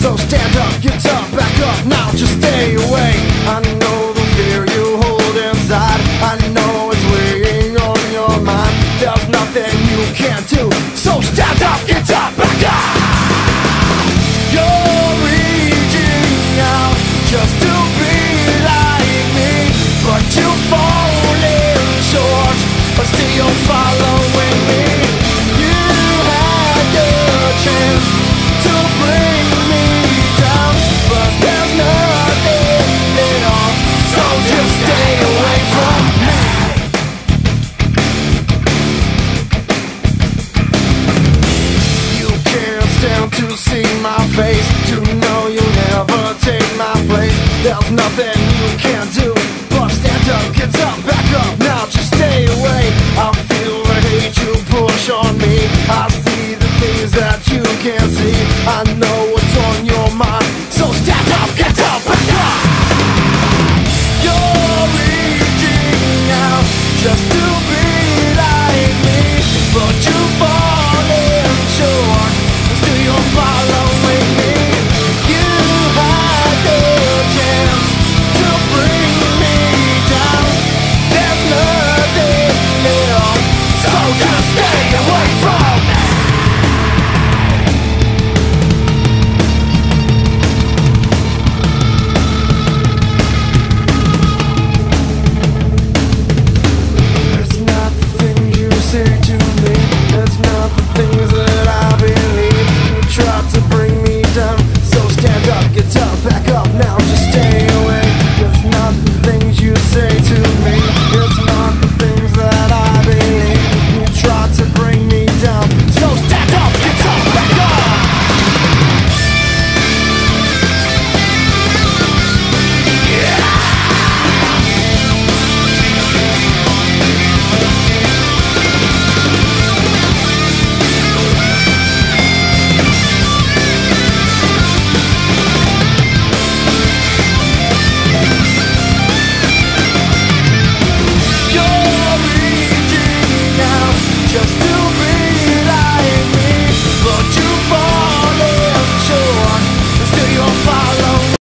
So stand up, get up, back up, now just stay away. I know the fear you hold inside, I know it's weighing on your mind. There's nothing you can't do, so stand up, get up, back up. You're reaching out just to be like me, but you're falling short, but still you're following me. You had your chance to bring me down, but there's nothing else, so just stay away from me. You can't stand to see my face, to know you'll never take my place. There's nothing